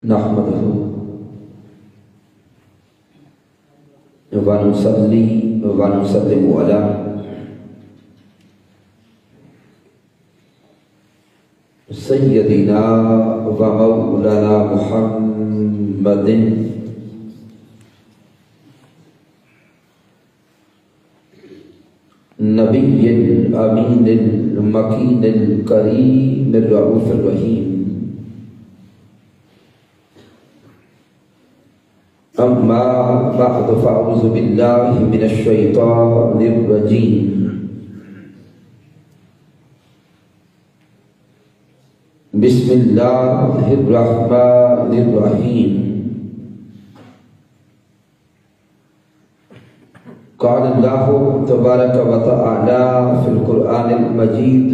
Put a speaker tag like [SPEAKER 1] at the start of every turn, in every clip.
[SPEAKER 1] نحمده ونصلي ونسلم على سيدنا ومولانا محمد نبي الأمين المكين الكريم الرؤوف الرحيم. أما بعد فأعوذ بالله من الشيطان الرجيم. بسم الله الرحمن الرحيم. قال الله تبارك وتعالى في القرآن المجيد: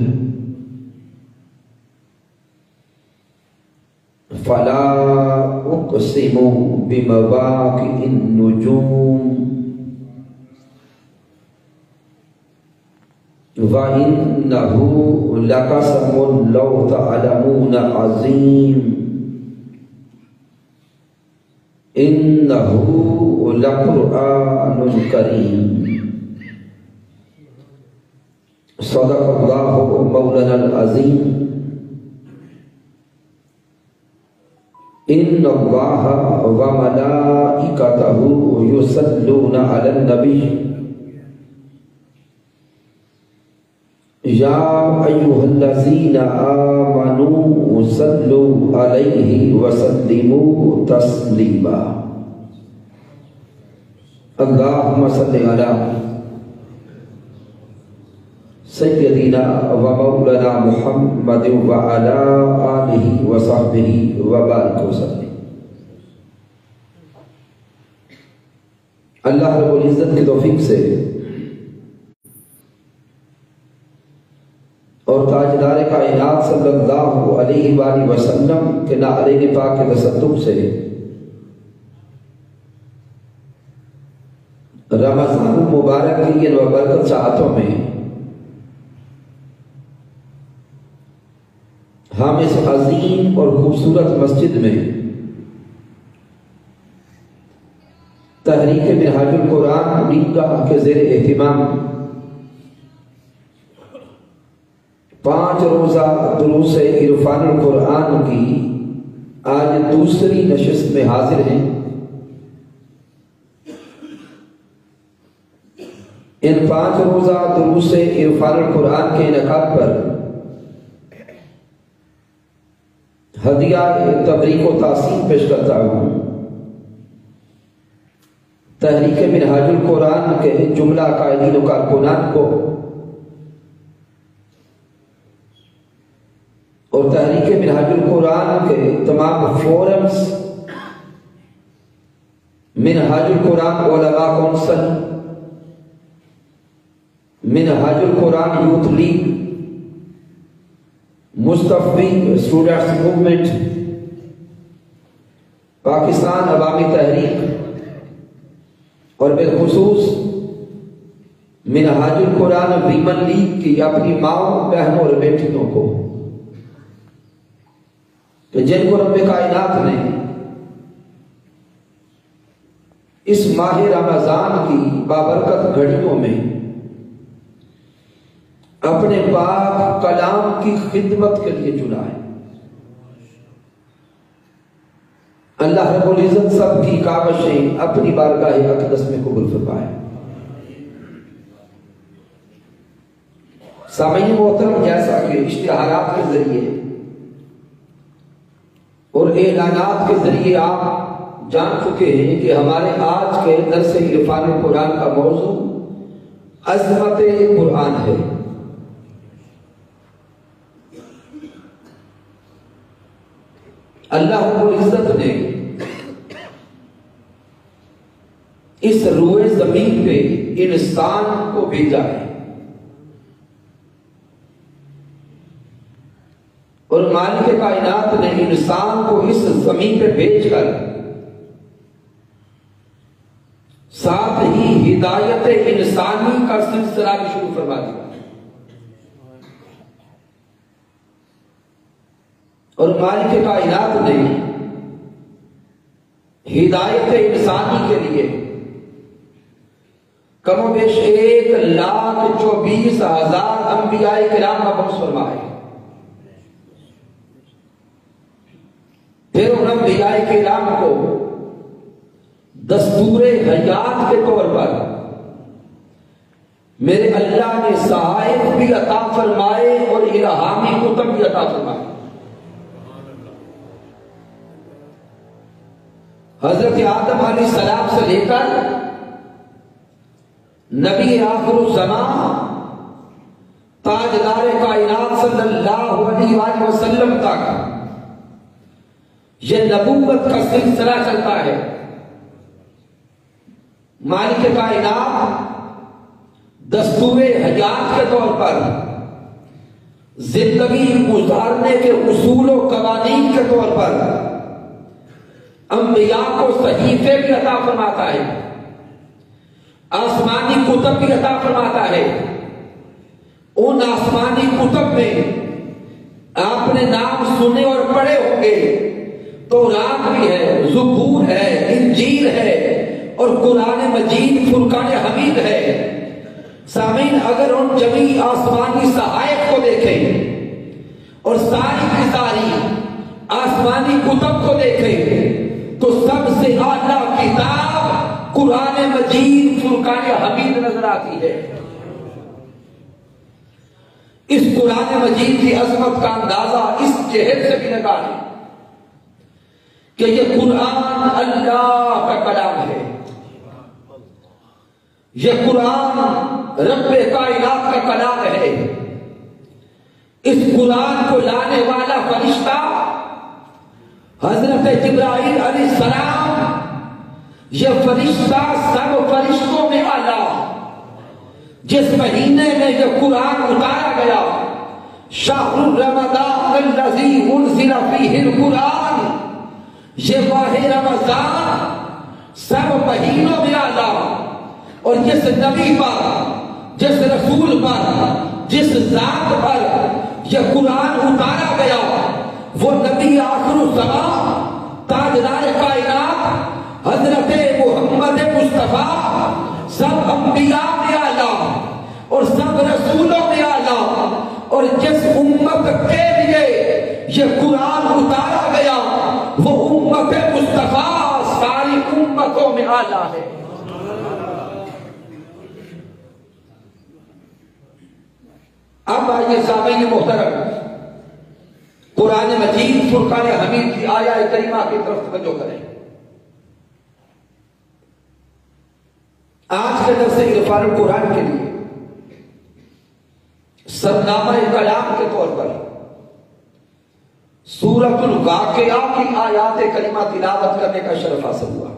[SPEAKER 1] فلا اقسم بمواقع النجوم وإنه لقسم لو تعلمون عظيم إنه لقرآن كريم. صدق الله مولانا العظيم. إن الله وملائكته يصلون على النبي يا أيها الذين آمنوا صلوا عليه وسلموا تسليما. اللهم صل على سيدنا ومولانا محمد وعلى آلہ وصحبہ وبارک وسلم. اللہ رب العزت کی توفیق سے اور تاجدار کائنات صلی اللہ علیہ وآلہ وسلم کے نعرین پاک کے تصدق سے رمضان المبارک کی ان وبرکت ساعتوں میں ہم اس عظیم اور خوبصورت مسجد میں تحریک منہاج القرآن عیدگاہ کے زیر اہتمام 5 روزہ دروس عرفان القرآن کی آج دوسری نشست میں حاضر ہیں. ان 5 روزہ دروس عرفان القرآن کے انعقاد پر ہدیہ تبریک و تعظیم پیش کرتا ہوں. تحریک منہاج القرآن کے جملہ قائدین و کارکنان کو اور تحریک منہاج القرآن کے تمام فورمز، منہاج القرآن علماء کونسل، منہاج القرآن یوتھ لیگ، مصطفی اسٹوڈنٹس موومنٹ، پاکستان عوامی تحریک اور بالخصوص منہاج القرآن ویمن لیگ کی اپنی ماؤں، بہنوں اور بیٹیوں کو کہ جن کو رب کائنات نے اس ماہ رمضان کی بابرکت گھڑیوں میں اپنے پاک کلام کی خدمت کے لیے چنا ہے. اللہ رب العزت سب کی کاوشیں اپنی بارگاہ اقدس میں قبول فرمائے. سامعین محترم، جیسا کہ اشتہارات کے ذریعے اور اعلانات کے ذریعے آپ جان چکے ہیں کہ ہمارے آج کے درس عرفان القرآن کا موضوع عظمت قرآن ہے. اللہ رب العزت نے اس روئے زمین پہ انسان کو بھیجا ہے اور مالک کائنات نے انسان کو اس زمین پہ بھیج کر ساتھ ہی ہدایت انسانی کا سلسلہ بھی شروع فرما دیا. اور مالک کائنات نے ہدایت انسانی کے لیے کم و بیش 1,24,000 انبیاء کرام مبعوث فرمائے. پھر ان انبیاء کرام کو دستور حیات کے طور پر میرے اللہ نے صحائف بھی عطا فرمائے اور الہامی کتب بھی عطا فرمائے. حضرت آدم علیہ السلام سے لے کر نبی آخر الزمان تاجدار کائنات صلی اللہ علیہ وآلہ وسلم تک یہ نبوت کا سلسلہ چلتا ہے. مالک کائنات دستور حیات کے طور پر زندگی گزارنے کے اصول و قوانین کے طور پر انبیاء کو صحیفے بھی عطا فرماتا ہے، آسمانی کتب بھی عطا فرماتا ہے. ان آسمانی کتب میں آپ نے نام سنے اور پڑھے ہوں گے. تورات بھی ہے، زبور ہے، انجیل ہے اور قرآن مجید فرقان حمید ہے. سامعین، اگر ان جمیع آسمانی صحائف کو دیکھیں اور ساری کی ساری آسمانی کتب کو دیکھیں تو سب سے اعلیٰ کتاب قرآن مجید فرقان حمید نظر آتی ہے. اس قرآن مجید کی عظمت کا اندازہ اس جہت سے بھی نکالیں کہ یہ قرآن اللہ کا کلام ہے. یہ قرآن رب کائنات کا کلام ہے. اس قرآن کو لانے والا فرشتہ حضرت جبرائیل علیہ السلام، یہ فرشتہ سب فرشتوں میں اعلیٰ. جس مہینے میں یہ قرآن اتارا گیا، شہر رمضان الذی انزل فیہ القرآن، یہ ماہ رمضان سب مہینوں میں اعلیٰ. اور جس نبی پر، جس رسول پر، جس ذات پر یہ قرآن اتارا گیا وہ نبی آخر الزمان تاجدار کائنات حضرت محمد مصطفیٰ سب انبیاء میں اعلیٰ اور سب رسولوں میں اعلیٰ. اور جس امت کے لیے یہ قرآن اتارا گیا وہ امت مصطفیٰ ساری امتوں میں اعلیٰ ہے. اب آئیے سامعین محترم، قرآن مجید فرقان حمید کی آیہ کریمہ کی طرف توجہ کریں. آج کے درس عرفان القرآن کے لیے سرنامہ کلام کے طور پر سورۃ الواقعہ کی آیات کریمہ تلاوت کرنے کا شرف حاصل ہوا.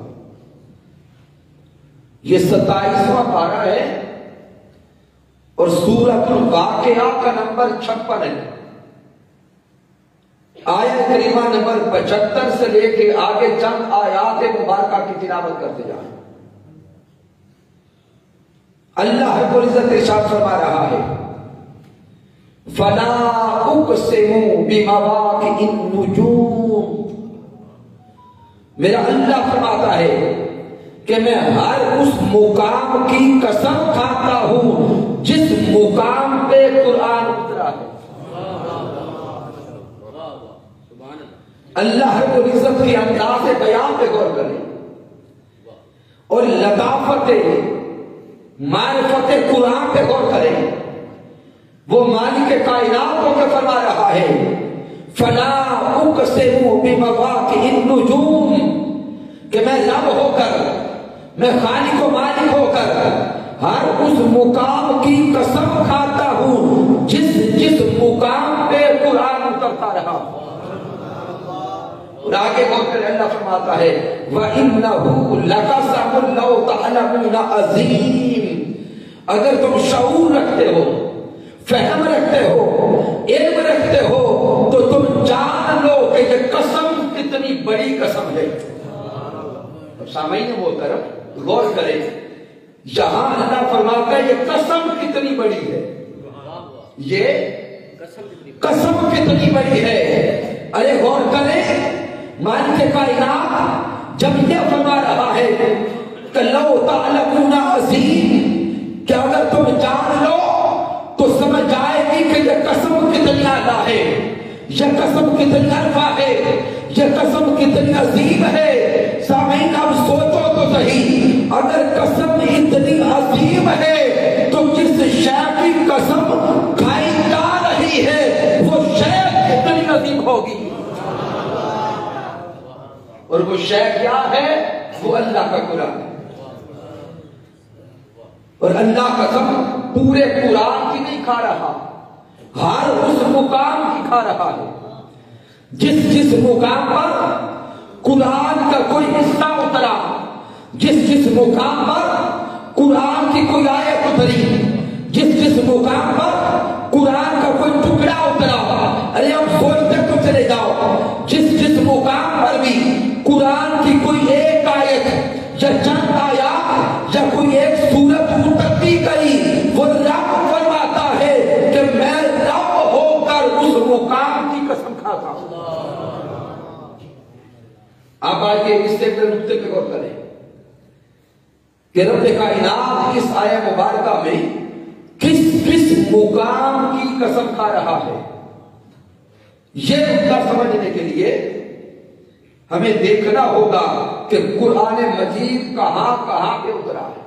[SPEAKER 1] یہ 27واں پارہ ہے اور سورۃ الواقعہ کا نمبر 56 ہے. آیت کریمہ نمبر 75 سے لے کے آگے چند آیات مبارکہ کی تلاوت کرتے جائیں. اللہ رب العزت ارشاد فرما رہا ہے فَلَا أُقْسِمُ بِمَوَاقِعِ النُّجُومِ. میرا اللہ فرماتا ہے کہ میں ہر اس مقام کی قسم کھاتا ہوں جس مقام پہ قرآن اترا ہے. اللہ رب العزت کی انداز بیان پہ غور کریں اور لطافت معرفت قرآن پہ غور کریں. وہ مالک کائنات کو فرما رہا ہے فَلَا أُقْسِمُ بِمَوَاقِعِ النُّجُومِ کہ میں رب ہو کر، میں خالق و مالک ہو کر ہر اس مقام کی قسم کھاتا ہوں جس مقام پہ قرآن اترتا رہا. اور آگے بہت کر اللہ فرماتا ہے وَإِنَّهُ لَقَسَمٌ لَوْ تَعْلَمُونَ عَظِيمٌ. اگر تم شعور رکھتے ہو، فہم رکھتے ہو، علم رکھتے ہو تو تم جان لو کہ یہ قسم کتنی بڑی قسم ہے. سامعین محترم غور کریں، یہاں اللہ فرماتا ہے یہ قسم کتنی بڑی ہے، یہ قسم کتنی بڑی ہے. ارے غور کریں، مالک کائنات جب یہ فرما رہا ہے کہ لو تعلمون عظیم، کہ اگر تم جان لو تو سمجھ جائے گی کہ یہ قسم کتنی اعلیٰ ہے، یہ قسم کتنی عرفہ ہے، یہ قسم کتنی عظیم ہے۔ سامعین اب سوچو تو صحیح، اگر قسم اتنی عظیم ہے تو جس شے کی قسم کھائی جا رہی ہے وہ شے کتنی عظیم ہوگی، اور وہ شے کیا ہے؟ وہ اللہ کا قرآن ہے۔ اور اللہ قسم پورے قرآن کی نہیں کھا رہا، ہر اس مقام کی کھا رہا ہے جس مقام پر قرآن کا کوئی حصہ اترا، جس مقام پر قرآن کی کوئی آیت اتری، جس مقام پر قرآن کا کوئی ٹکڑا اترا۔ ارے اب سوچتے تو چلے جاؤ، جس مقام پر بھی قرآن کی کوئی ایک آیت یا چند آیات یا کوئی ایک سورت اترتی گئی، وہ رب فرماتا ہے کہ میں رب ہو کر اس مقام کی قسم کھاتا ہوں۔ آپ آئیے اس سے پھر نقطے پہ غور کریں کہ رب کائنات اس آیہ مبارکہ میں کس مقام کی قسم کھا رہا ہے۔ یہ نقطہ سمجھنے کے لیے ہمیں دیکھنا ہوگا کہ قرآن مجید کہاں کہاں پہ اترا ہے۔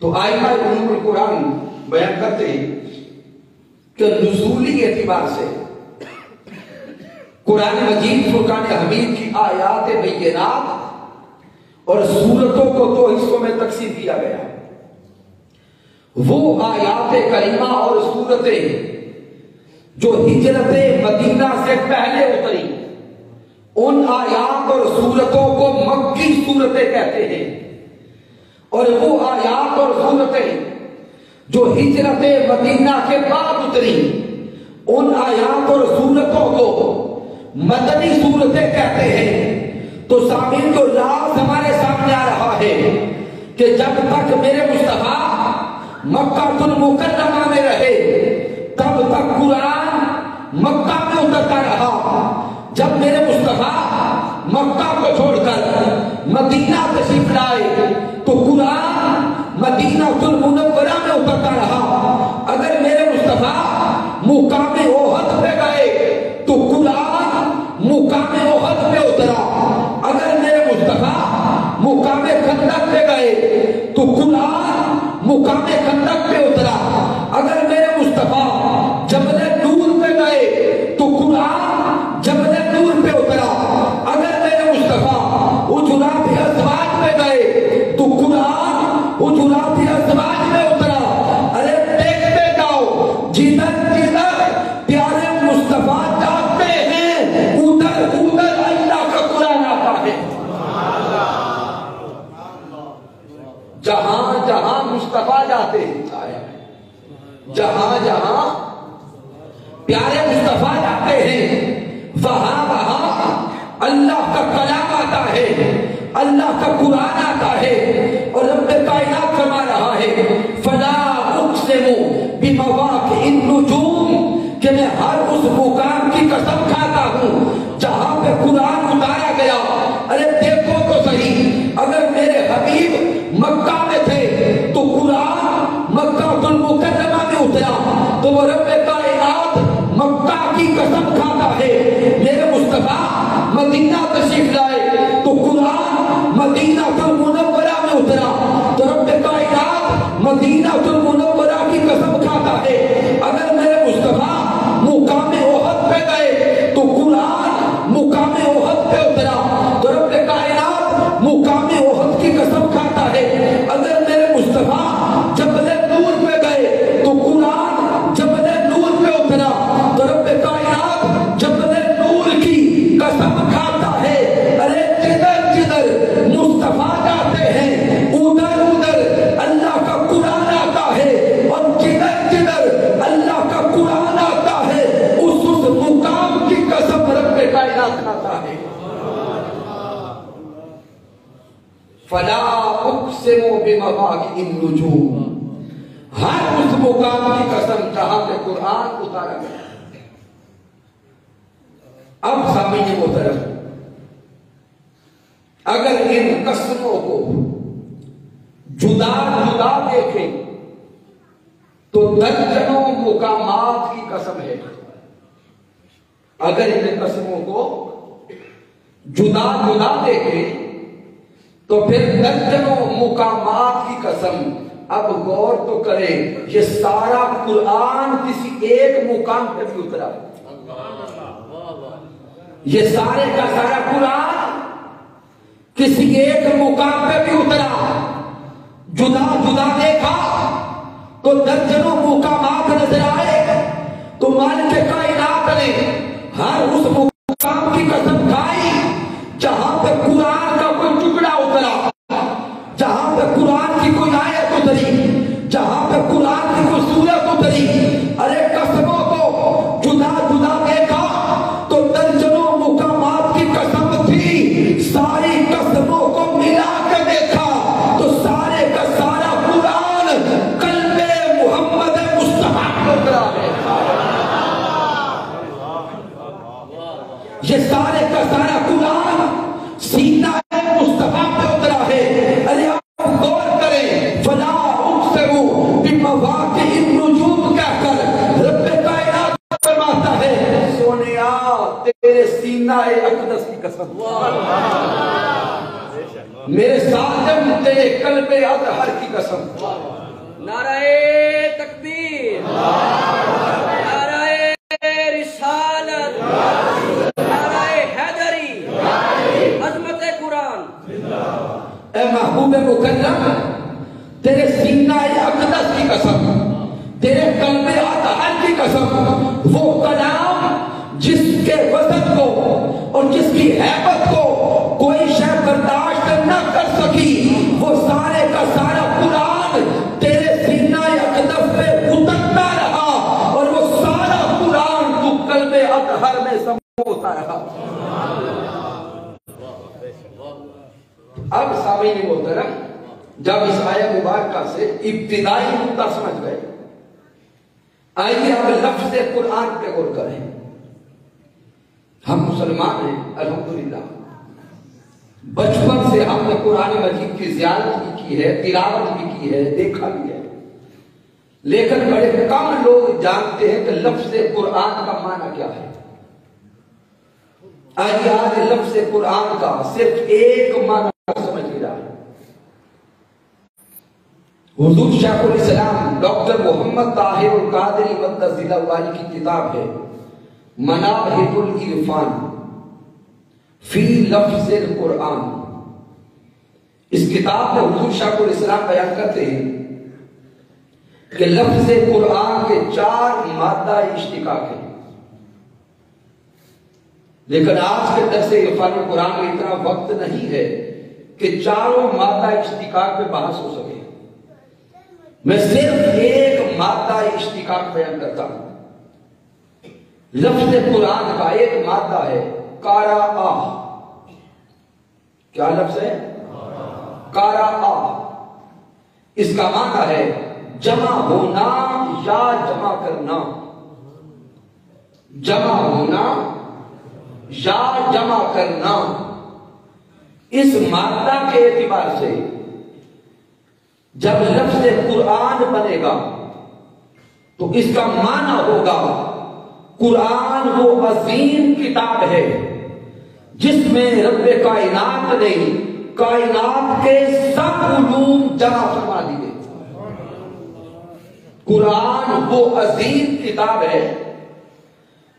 [SPEAKER 1] تو آئمہ علوم القرآن بیان کرتے ہیں کہ نزولی اعتبار سے قرآن مجید فرقان حمید کی آیات بینات اور سورتوں کو دو حصوں میں تقسیم کیا گیا ہے۔ وہ آیات کریمہ اور سورتیں جو ہجرت مدینہ سے پہلے اتری، ان آیات اور سورتوں کو مکی سورتیں کہتے ہیں، اور وہ آیات اور سورتیں جو ہجرت مدینہ کے بعد اتری، ان آیات اور سورتوں کو مدنی سورتیں کہتے ہیں۔ تو سامعین جو راز ہمارے سامنے آ رہا ہے کہ جب تک میرے مصطفیٰ مکہ المکرمہ میں رہے تب تک قرآن مکہ میں اترتا رہا۔ جب میرے مصطفیٰ مکہ کو چھوڑ کر مدینہ تشریف لائے تو قرآن مدینہ المنورہ میں اترتا رہا۔ اگر میرے مصطفیٰ مقام احد پہ گئے تو قرآن مقام احد پہ اترا۔ اگر میرے مصطفیٰ مقام خندق پہ گئے تو قرآن مقام خندق پہ اترا۔ اگر میرے مصطفیٰ جبل نور پہ گئے تو قرآن جبل نور پہ اترا۔ اگر میرے مصطفیٰ حجرات ازواج پہ گئے تو قرآن حجرات ازواج میں اترا۔ ارے دیکھتے جاؤ، جدھر جدھر پیارے مصطفیٰ جاتے ہیں ادھر ادھر اللہ کا قرآن آتا ہے۔ جہاں جہاں مصطفیٰ جاتے ہیں، جہاں جہاں پیارے مصطفیٰ جاتے ہیں وہاں وہاں اللہ کا کلام آتا ہے، اللہ کا قرآن آتا ہے۔ اور رب کائنات فرما رہا ہے فلا اقسم بمواقع النجوم، کہ میں ہر اس مقام کی قسم کھاتا ہوں جہاں پہ قرآن اتارا گیا۔ ارے دیکھو تو صحیح، اگر میرے حبیب مکہ میں تھے تو قرآن مکہ المکرمہ میں اترا، تو وہ رب کائنات مکہ کی قسم کھاتا ہے۔ میرے مصطفیٰ مدینہ تشریف لائے تو قرآن مدینہ المنورہ میں اترا، تو رب کائنات مدینہ المنورہ کی قسم کھاتا ہے۔ اگر میرے مصطفیٰ مقام احد پہ گئے تو قرآن مقام احد پہ اترا، تو رب کائنات مقام احد کی قسم کھاتا ہے۔ اگر میرے مصطفیٰ جبل نور پہ گئے تو قرآن جبل نور پہ اترا، تو رب کائنات جبل نور کی قسم کھاتا ہے۔ ارے جدھر جدھر مصطفیٰ جاتے ہیں ادھر ادھر اللہ کا قرآن آتا ہے، اور جدھر جدھر اللہ کا قرآن آتا ہے اس مقام کی قسم رب کائنات کھاتا ہے۔ فلا اقسم بمواقع النجوم، ہر اس مقام کی قسم جہاں پہ قرآن اتارا گیا۔ اب سامعین محترم، اگر ان قسموں کو جدا جدا دیکھیں تو درجنوں مقامات کی قسم ہے. اگر ان قسموں کو جدا جدا دیکھیں تو پھر درجنوں مقامات کی قسم. اب غور تو کریں، یہ سارا قرآن کسی ایک مقام پہ بھی اترا. یہ سارے کا سارا قرآن کسی ایک مقام پہ بھی اترا. جدا جدا دیکھا تو درجنوں مقامات نظر آئے. تو مالک کائنات نے ہر اس مقام کی قسم کھائی جہاں پہ قرآن کا کوئی ٹکڑا اترا، جہاں پہ قرآن کی کوئی آیت اتری، جہاں پہ قرآن کی کوئی سورت اتری. ارے قسموں کو جدا جدا دیکھا تو درجنوں مقامات کی قسم تھی. ساری قسموں کو ملا کے دیکھا تو سارے کا سارا قرآن قلب محمد مصطفیٰ کو اترا ہے. یہ سارے کا سارا قرآن سینہ مصطفیٰ پہ اترا ہے. ارے آپ غور کریں، فلا اقسم بمواقع النجوم کہہ کر رب کائنات فرماتا ہے سونیا تیرے سینہ اقدس کی قسم، میرے ساجم تیرے قلب اطہر کی قسم.
[SPEAKER 2] نعرہ تکبیر، نعرہ رسالت، نعرہ حیدری، عظمت قرآن.
[SPEAKER 1] اے محبوب مکرم تیرے سینہ اقدس کی قسم، تیرے قلب اطہر کی قسم، وہ کلام جس کے وزن کو اور جس کی ہیبت کو کوئی شے برداشت نہ کر سکی، وہ سارے کا سارا قرآن تیرے سینہ اقدس پہ اترتا رہا اور وہ سارا قرآن تو قلب اطہر میں سموتا رہا. اب سامعین محترم جب اس آیت مبارکہ سے ابتدائی نقطہ سمجھ گئے، آئیے اب لفظ قرآن پہ غور کریں. ہم مسلمان ہیں الحمدللہ، بچپن سے ہم نے قرآن مجید کی زیارت بھی کی ہے، تلاوت بھی کی ہے، دیکھا بھی ہے، لیکن بڑے کم لوگ جانتے ہیں کہ لفظ قرآن کا معنی کیا ہے. آج لفظ قرآن کا صرف ایک معنی سمجھ لیا ہے. حضور شیخ الاسلام ڈاکٹر محمد طاہر القادری مقدس والی کی کتاب ہے منابحث العرفان فی لفظ القرآن. اس کتاب میں حضور شیخ الاسلام بیان کرتے ہیں کہ لفظ قرآن کے 4 مادہ اشتقاق ہیں، لیکن آج کے درس عرفان القرآن میں اتنا وقت نہیں ہے کہ چاروں مادہ اشتقاق پہ بحث ہو سکے. میں صرف ایک مادہ اشتقاق بیان کرتا ہوں. لفظ قرآن کا ایک مادہ ہے قرأ. کیا لفظ ہے؟ قرأ. اس کا معنی ہے جمع ہونا یا جمع کرنا. جمع ہونا یا جمع کرنا. اس مادہ کے اعتبار سے جب لفظ قرآن بنے گا تو اس کا معنی ہوگا قرآن وہ عظیم کتاب ہے جس میں رب کائنات نے کائنات کے سب علوم جمع فرما دیے. قرآن وہ عظیم کتاب ہے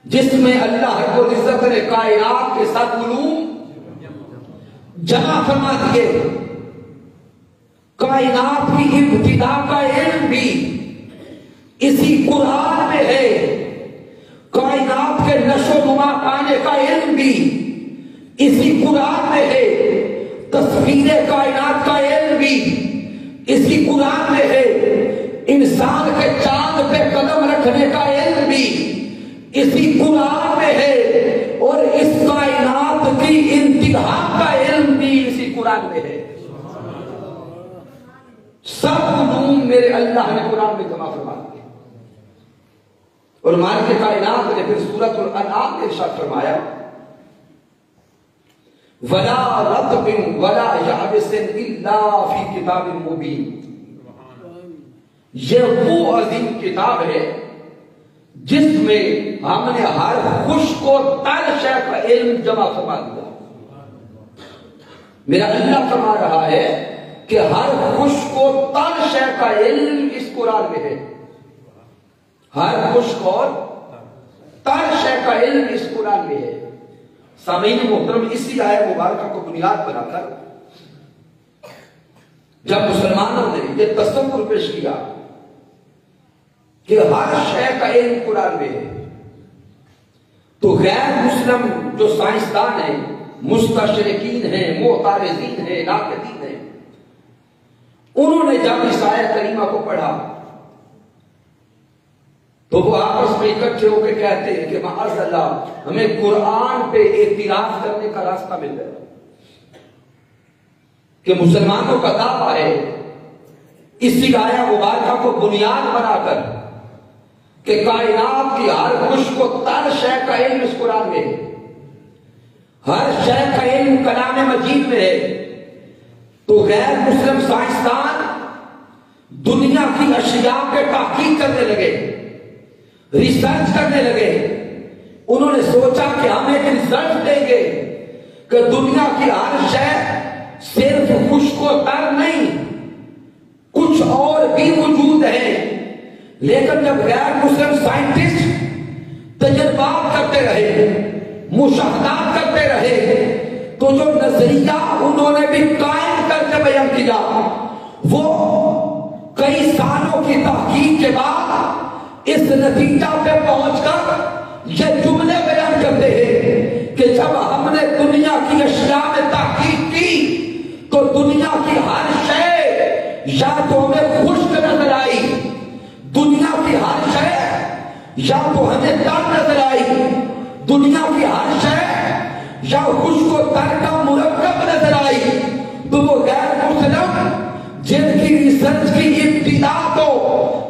[SPEAKER 1] جس میں اللہ رب العزت نے کائنات کے سب علوم جمع فرما دیے. کائنات کی ابتدا کا علم بھی اسی قرآن میں ہے. کائنات کے نشو و نما پانے کا علم بھی اسی قرآن میں ہے. تصویر کائنات کا علم بھی اسی قرآن میں ہے. انسان کے چاند پہ قدم رکھنے کا علم بھی اسی قرآن میں ہے. اور اس کائنات کی انتہا کا علم بھی اسی قرآن میں ہے. سب علوم میرے اللہ نے قرآن میں جمع فرما دیے. اور مالک کائنات نے پھر سورۃ الانعام میں ارشاد فرمایا ولا رطب ولا یابس الا فی کتاب مبین. یہ وہ عظیم کتاب ہے جس میں ہم نے ہر خشک و تر شے کا علم جمع فرما دیا. میرا اللہ فرما رہا ہے کہ ہر خشک و تر شے کا علم اس قرآن میں ہے. ہر خشک اور تر شے کا علم اس قرآن میں ہے. سامعین محترم، اسی آیت مبارکہ کو بنیاد بنا کر جب مسلمانوں نے یہ تصور پیش کیا کہ ہر شے کا علم قرآن میں ہے، تو غیر مسلم جو سائنسدان ہیں، مستشرقین ہیں، معترضین ہیں، ناقدین ہیں، انہوں نے جب اس آیت کریمہ کو پڑھا تو وہ آپس میں اکٹھے ہو کے کہتے ہیں کہ معاذ اللہ، ہمیں قرآن پہ اعتراض کرنے کا راستہ مل گیا کہ مسلمانوں کا دعویٰ ہے اسی آیت مبارکہ کو بنیاد بنا کر کہ کائنات کی ہر خشک و تر شے کا علم اس قرآن میں ہے، ہر شے کا علم کلام مجید میں ہے. تو غیر مسلم سائنسدان دنیا کی اشیاء پہ تحقیق کرنے لگے، ریسرچ کرنے لگے. انہوں نے سوچا کہ ہم ایک ریزلٹ دیں گے کہ دنیا کی ہر شے صرف خشک و تر نہیں، کچھ اور بھی موجود ہے. لیکن جب غیر مسلم سائنٹسٹ تجربات کرتے رہے، مشاہدات کرتے رہے، تو جو نظریہ انہوں نے بھی قائم کر کے بیان کیا، وہ کئی سالوں کی تحقیق کے بعد اس نتیجہ پہ پہنچ کر یہ جملے بیان کرتے ہیں کہ جب ہم نے دنیا کی اشیاء میں تحقیق کی تو دنیا کی ہر شے یا تو ہمیں خشک نظر آئی، دنیا کی ہر شے یا تو ہمیں تر نظر آئی، دنیا کی ہر شے یا خشک و تر کا مرکب نظر آئی. تو وہ غیر مسلم جن کی ریسرچ کی ابتدا تو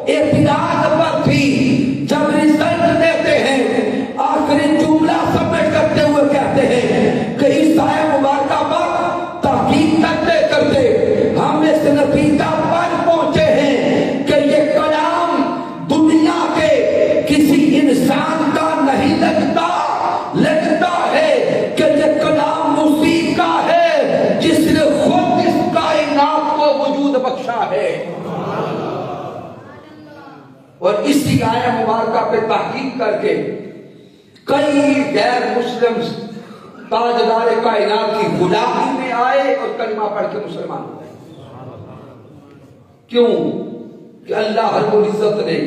[SPEAKER 1] اعتراض پر تھی، جب ریزلٹ دیتے ہیں آخری جملہ سبمٹ کرتے ہوئے کہتے ہیں کہ اس آیت مبارکہ پر تحقیق کرتے کرتے ہم اس نتیجہ پر پہنچے ہیں کہ یہ کلام دنیا کے کسی انسان کا نہیں لگتا ہے کہ یہ کلام اسی کا ہے جس نے خود اس کائنات کو وجود بخشا ہے. اور اسی آیت مبارکہ پہ تحقیق کر کے کئی غیر مسلم تاجدار کائنات کی غلامی میں آئے اور کلمہ پڑھ کے مسلمان ہو گئے. کیوں؟ کہ اللہ رب العزت نے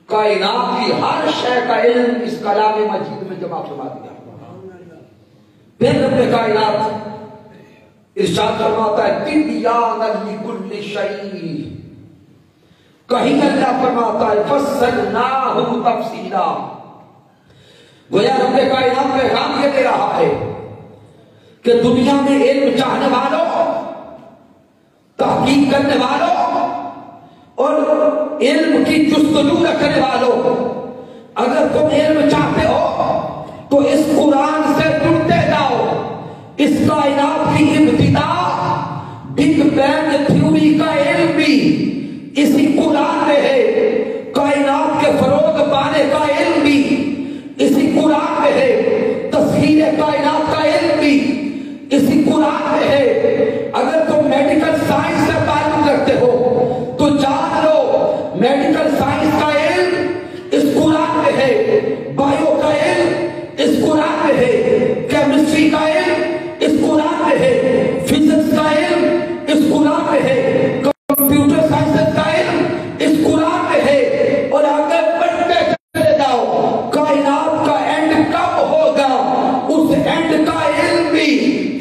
[SPEAKER 1] کائنات کی ہر شے کا علم اس کلام مجید میں جمع فرما دیا. پھر رب کائنات ارشاد فرماتا ہے تبیانا لکل شیء، کہیں اللہ فرماتا ہے فصلناہ تفصیلا. گویا رب کائنات پیغام یہ دے رہا ہے کہ دنیا میں علم چاہنے والوں، تحقیق کرنے والوں اور علم کی جستجو رکھنے والوں، اگر تم علم چاہتے ہو تو اس قرآن سے جڑتے جاؤ. اس کائنات کی ابتدا، بگ بینگ تھیوری کا علم بھی اسی قرآن میں ہے، کائنات کے فروغ پانے کا علم بھی اسی قرآن میں ہے، تسخیر کائنات کا علم بھی اسی قرآن میں ہے. اگر تم میڈیکل سائنس سے تعلق رکھتے ہو تو جان لو میڈیکل سائنس کا علم اس قرآن میں ہے، بائیو کا علم اس قرآن میں ہے، کیمسٹری کا علم اس قرآن میں ہے، فزکس کا علم اس قرآن میں ہے، کمپیوٹر سائنس کا علم اس قرآن میں ہے. اور اگر پڑھتے چلے جاؤ کائنات کا اینڈ کب ہوگا، اس اینڈ کا علم بھی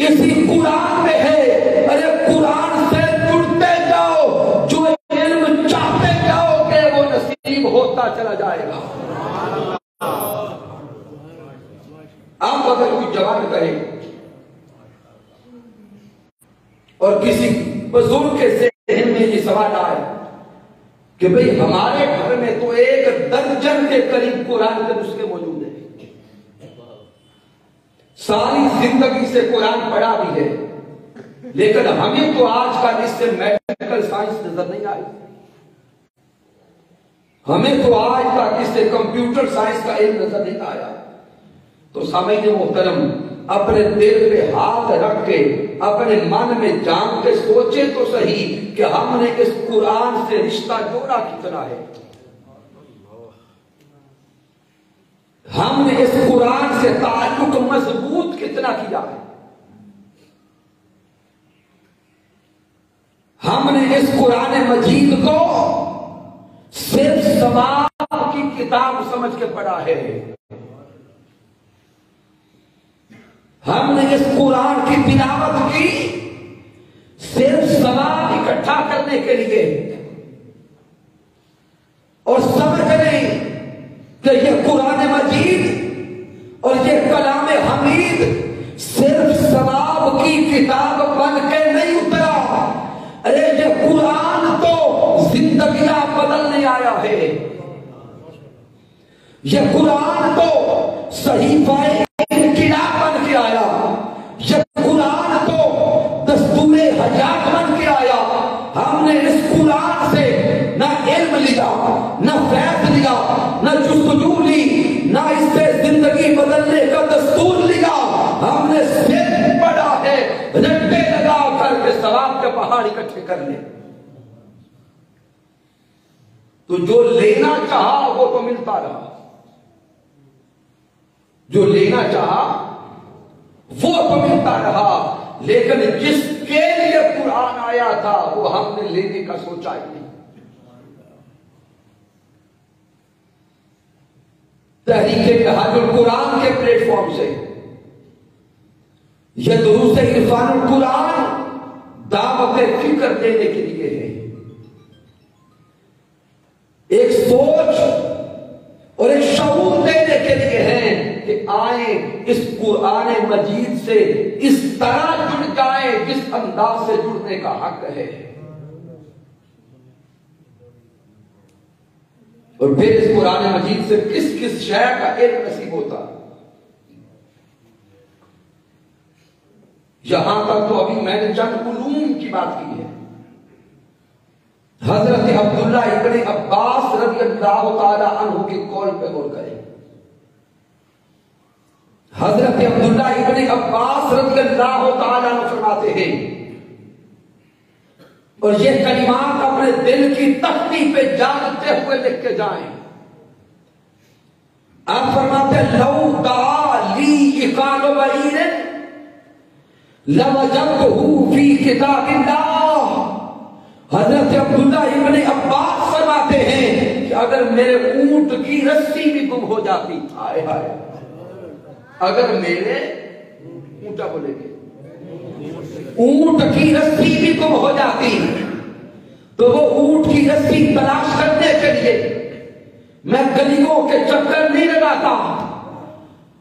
[SPEAKER 1] اسی قرآن میں ہے. ارے قرآن سے جڑتے جاؤ، جو علم چاہتے جاؤ کہ وہ نصیب ہوتا چلا جائے گا. آپ اگر کوئی جوان کرے اور کسی بزرگ کے ذہن میں یہ سوال آئے کہ بھئی ہمارے گھر میں تو 1 درجن کے قریب قرآن کے نسخے موجود ہیں، ساری زندگی سے قرآن پڑھا بھی ہے، لیکن ہمیں تو آج کا اس سے میڈیکل سائنس نظر نہیں آئی، ہمیں تو آج تک اس سے کمپیوٹر سائنس کا علم نظر نہیں آیا۔ تو سامعین محترم، اپنے دل پہ ہاتھ رکھ کے اپنے من میں جان کے سوچے تو صحیح کہ ہم نے اس قرآن سے رشتہ جوڑا کتنا ہے، ہم نے اس قرآن سے تعلق مضبوط کتنا کیا ہے، ہم نے اس قرآن مجید کو صرف ثواب کی کتاب سمجھ کے پڑھا ہے، ہم نے اس قرآن کی تلاوت کی صرف ثواب اکٹھا کرنے کے لیے اور سمجھ نہیں کہ یہ قرآن مجید اور یہ کلام حمید صرف ثواب کی کتاب بن کے نہیں اترا، ارے یہ قرآن تو زندگیاں بدلنے آیا ہے، یہ قرآن تو صحیفہ انقلاب بن کے آیا، یہ قرآن تو دستور حیات بن کے آیا۔ ہم نے اس قرآن سے نہ علم لیا، نہ فیض لیا، نہ جستجو لی، نہ اس سے زندگی بدلنے کا دستور لیا، ہم نے صرف پڑھا ہے رٹے لگا کر کے ثواب کے پہاڑ اکٹھے کر لے۔ تو جو لینا چاہا وہ تو ملتا رہا، جو لینا چاہا وہ تو ملتا رہا، لیکن جس کے لیے قرآن آیا تھا وہ ہم نے لینے کا سوچا ہی نہیں۔ تحریک منہاج القرآن کے پلیٹ فارم سے یہ دروس عرفان القرآن دعوت فکر دینے کے لیے ہے، ایک سوچ اور ایک شعور دینے کے لیے ہے کہ آئیں اس قرآن مجید سے اس طرح جڑ جائیں جس انداز سے جڑنے کا حق ہے، اور پھر اس قرآن مجید سے کس کس شے کا علم نصیب ہوتا۔ یہاں تک تو ابھی میں نے چند علوم کی بات کی ہے۔ حضرت عبداللہ ابن عباس رضی اللہ تعالی عنہ کے قول پہ غور کریں۔ حضرت عبداللہ ابن عباس رضی اللہ تعالی عنہ فرماتے ہیں، اور یہ کلمات اپنے دل کی تختی پہ جانتے ہوئے لکھ کے جائیں۔ آپ فرماتے ہیں لو دعا لی اقال بعیر لوجدته فی کتاب اللہ۔ حضرت عبداللہ ابن عباس فرماتے ہیں کہ اگر میرے اونٹ کی رسی بھی گم ہو جاتی، ہائے ہائے، اگر میرے اونٹا بولے گے اونٹ کی رسی بھی گم ہو جاتی تو وہ اونٹ کی رسی تلاش کرنے کے لیے میں گلیوں کے چکر نہیں لگاتا،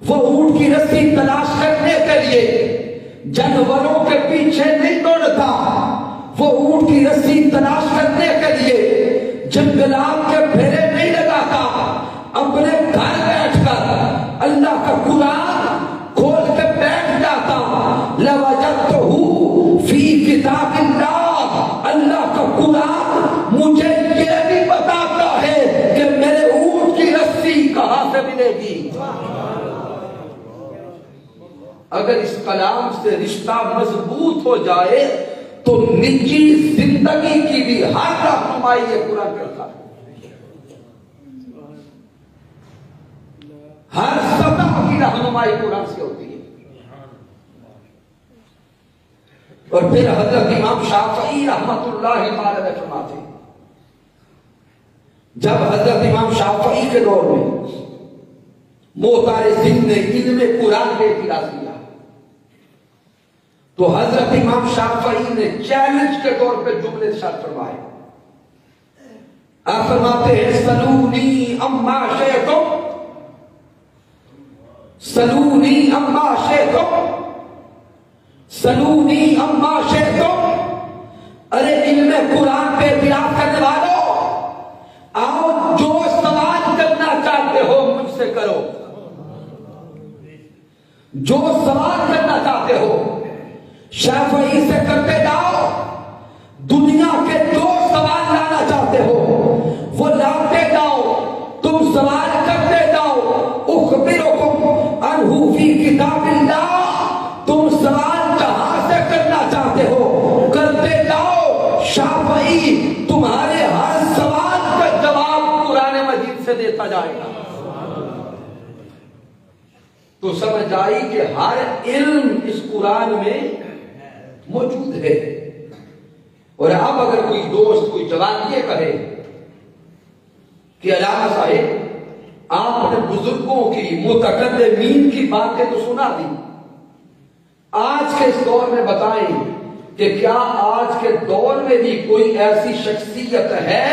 [SPEAKER 1] وہ اونٹ کی رسی تلاش کرنے کے لیے جانوروں کے پیچھے نہیں دوڑتا، وہ اونٹ کی رسی تلاش کرنے کے لیے جنگلات کے پھیرے نہیں لگاتا، اپنے گھر بیٹھ کر اللہ کا قرآن کھول کے بیٹھ جاتا۔ لوجدته فی کتاب اللہ، اللہ کا قرآن مجھے یہ بھی بتاتا ہے کہ میرے اونٹ کی رسی کہاں سے ملے گی۔ اگر اس کلام سے رشتہ مضبوط ہو جائے تو نجی زندگی کی بھی ہر رہنمائی یہ قرآن کرتا ہے، ہر سطح کی رہنمائی قرآن سے ہوتی ہے۔ اور پھر حضرت امام شافعی رحمت اللہ تعالی علیہ فرماتے ہیں، جب حضرت امام شافعی کے دور میں معترضین نے علم قرآن پہ اعتراض کیا تو حضرت امام شافعی نے چیلنج کے طور پہ جملے ارشاد فرمائے۔ آپ فرماتے ہیں سلونی اما شئتم، سلونی اما شئتم، سلونی اما شئتم۔ ارے علم قرآن پہ اعتراض کرنے والوں، آؤ جو سوال کرنا چاہتے ہو مجھ سے کرو، جو سوال کرنا چاہتے ہو شافعی سے کرتے جاؤ، دنیا کے جو سوال لانا چاہتے ہو وہ لاتے جاؤ، تم سوال کرتے جاؤ۔ اخبرکم عنہ فی کتاب اللہ، تم سوال جہاں سے کرنا چاہتے ہو کرتے جاؤ، شافعی تمہارے ہر سوال کا جواب قرآن مجید سے دیتا جائے گا۔ تو سمجھ آئی کہ ہر علم اس قرآن میں موجود ہے۔ اور اب اگر کوئی دوست کوئی جوان یہ کہے کہ علامہ صاحب آپ نے بزرگوں کی متقدمین کی باتیں تو سنا دی، آج کے اس دور میں بتائیں کہ کیا آج کے دور میں بھی کوئی ایسی شخصیت ہے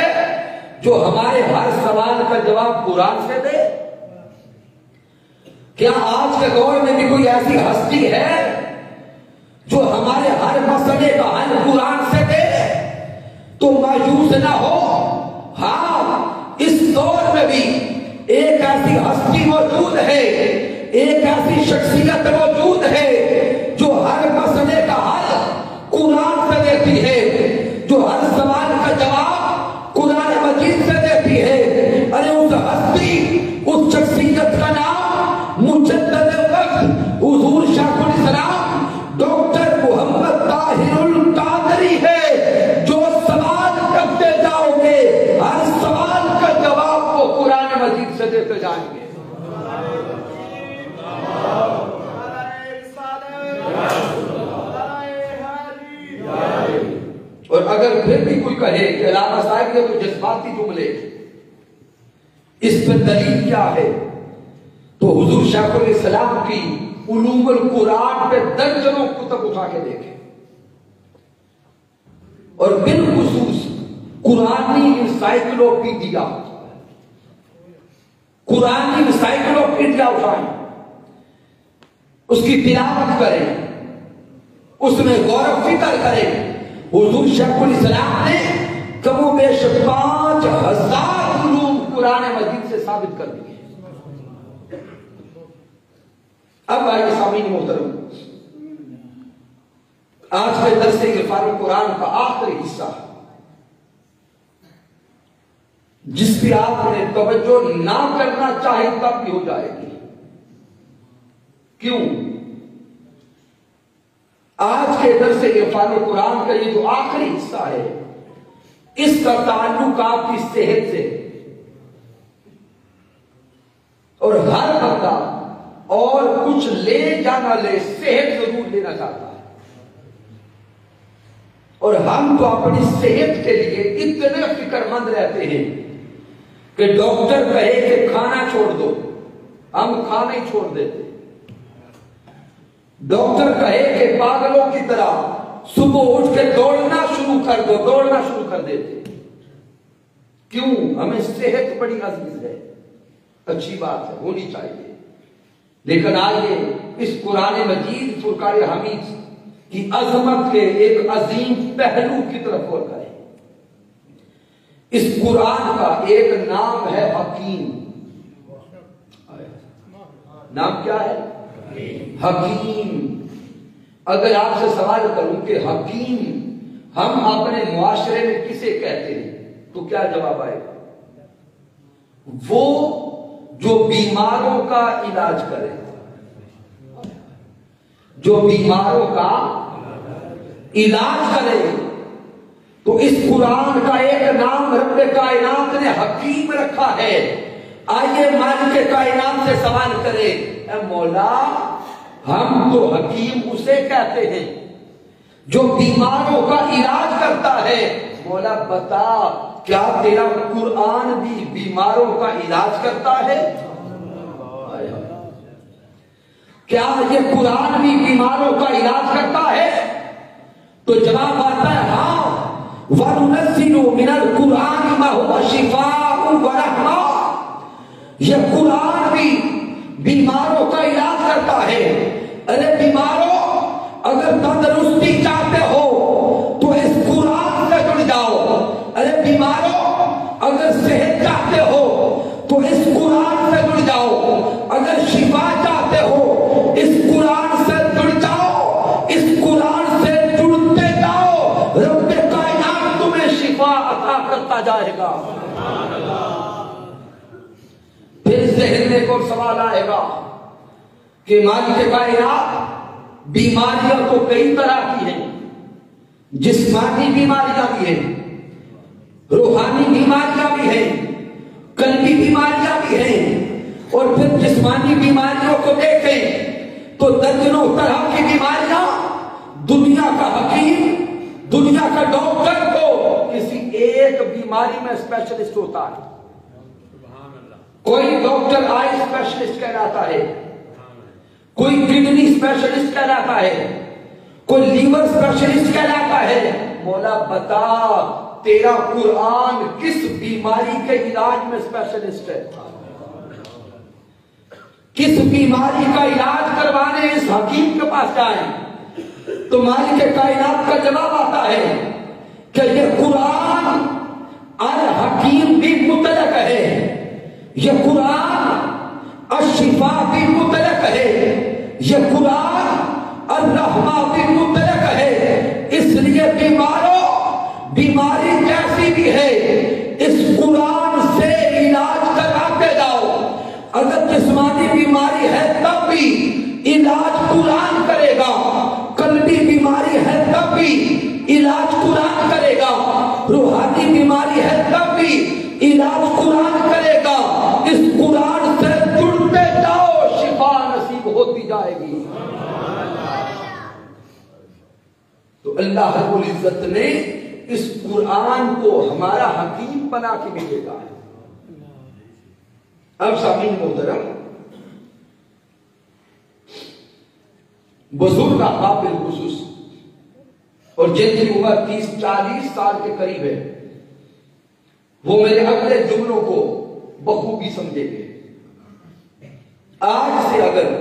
[SPEAKER 1] جو ہمارے ہر سوال کا جواب قرآن سے دے؟ کیا آج کے دور میں بھی کوئی ایسی ہستی ہے جو ہمارے ہر مسئلے کا حل قرآن سے دے؟ تو مایوس نہ ہو، ہاں اس دور میں بھی ایک ایسی ہستی موجود ہے، ایک ایسی شخصیت موجود ہے جو ہر مسئلے کا حل قرآن سے دیتی ہے، جو ہر سوال کا جواب قرآن مجید سے دیتی ہے۔ ارے اس ہستی، اس شخصیت کا نام مجدد وقت حضور شیخ الاسلام ڈاکٹر محمد طاہر القادری ہے۔ جو سوال کرتے جاؤ گے ہر سوال کا جواب وہ قرآن مجید سے دیتے جائیں گے۔ اور اگر پھر بھی کوئی کہے کہ علامہ صاحب یہ تو جذباتی جملے، اس پر دلیل کیا ہے، تو حضور شیخ الاسلام کی علوم القرآن پہ درجنوں کتب اٹھا کے دیکھیں، اور بالخصوص قرآنی انسائکلوپیڈیا، قرآنی انسائکلوپیڈیا اٹھائیں، اس کی تلاوت کریں، اس میں غور و فکر کریں۔ حضور شیخ الاسلام نے کم و بیش 5000 علوم قرآن مجید سے ثابت کر دیے۔ اب آئیے سامعین محترم، آج کے درس عرفان القرآن کا آخری حصہ جس پہ آپ نے توجہ نہ کرنا چاہے تب بھی ہو جائے گی۔ کیوں؟ آج کے درس عرفان القرآن کا یہ جو آخری حصہ ہے اس کا تعلق آپ کی صحت سے، اور ہر بندہ اور کچھ لے جانا لے صحت ضرور لینا چاہتا ہے، اور ہم تو اپنی صحت کے لیے اتنے فکر مند رہتے ہیں کہ ڈاکٹر کہے کہ کھانا چھوڑ دو، ہم کھانا ہی چھوڑ دیتے۔ ڈاکٹر کہے کہ پاگلوں کی طرح صبح اٹھ کے دوڑنا شروع کر دو، دوڑنا شروع کر دیتے۔ کیوں؟ ہمیں صحت بڑی عزیز ہے، اچھی بات ہے، ہونی چاہیے، لیکن آئیے اس قرآن مجید فرقان حمید کی عظمت کے ایک عظیم پہلو کی طرف غور کریں۔ اس قرآن کا ایک نام ہے حکیم۔ نام کیا ہے؟ حکیم۔ اگر آپ سے سوال کروں کہ حکیم ہم اپنے معاشرے میں کسے کہتے ہیں تو کیا جواب آئے گا؟ وہ جو بیماروں کا علاج کرے، جو بیماروں کا علاج کرے۔ تو اس قرآن کا ایک نام رب کائنات نے حکیم رکھا ہے۔ آئیے مالک کائنات سے سوال کرے، اے مولا ہم تو حکیم اسے کہتے ہیں جو بیماروں کا علاج کرتا ہے، مولا بتا کیا تیرا قرآن بھی بیماروں کا علاج کرتا ہے؟ کیا یہ قرآن بھی بیماروں کا علاج کرتا ہے؟ تو جواب آتا ہے ہاں، وَنُنَزِّلُ مِنَ الْقُرْآنِ مَا هُوَ شِفَاءٌ وَرَحْمَةٌ، یہ قرآن بھی بیماروں کا علاج کرتا ہے۔ ارے بیماروں، اگر تندرستی چاہتے ہو تو اس قرآن سے جڑ جاؤ۔ ارے بیماروں، اگر صحت چاہتے ہو تو اس قرآن سے جڑ جاؤ۔ اگر شفا چاہتے ہو اس قرآن گا۔ پھر ذہن میں ایک اور سوال آئے گا کہ مالک کائنات بیماریاں تو کئی طرح کی ہیں، جسمانی بیماریاں بھی ہیں، روحانی بیماریاں بھی ہیں، قلبی بیماریاں بھی ہیں، اور پھر جسمانی بیماریوں کو دیکھیں تو درجنوں طرح کی بیماریاں دنیا کا حکیم، دنیا کا ڈاکٹر کو کسی ایک بیماری میں اسپیشلسٹ ہوتا ہے۔ کوئی ڈاکٹر آئی اسپیشلسٹ کہلاتا ہے، کوئی کڈنی اسپیشلسٹ کہلاتا ہے، کوئی لیور اسپیشلسٹ کہلاتا ہے۔ مولا بتا تیرا قرآن کس بیماری کے علاج میں اسپیشلسٹ ہے؟ کس بیماری کا علاج کروانے اس حکیم کے پاس جائیں تو مالک کائنات کا جواب آتا ہے کہ یہ قرآن الحکیم بھی مطلق ہے، یہ قرآن الشفا بھی مطلق ہے، یہ قرآن الرحمہ بھی مطلق ہے۔ اس لیے بیماری جیسی بھی ہے اس قرآن سے علاج کرا کے جاؤ۔ اگر جسمانی بیماری ہے تب بھی علاج قرآن کرے گا، قلبی بیماری ہے تب بھی علاج قرآن کرے گا، روحانی بیماری ہے تب بھی علاج قرآن کرے گا۔ اس قرآن سے جڑتے جاؤ، شفا نصیب ہوتی جائے گی۔ تو اللہ رب العزت نے اس قرآن کو ہمارا حکیم بنا کے بھی دیتا ہے۔ اب سامعین محترم، بزرگ احباب بالخصوص اور جن کی عمر 30-40 سال کے قریب ہے، وہ میرے اگلے جملوں کو بخوبی سمجھیں گے۔ آج سے اگر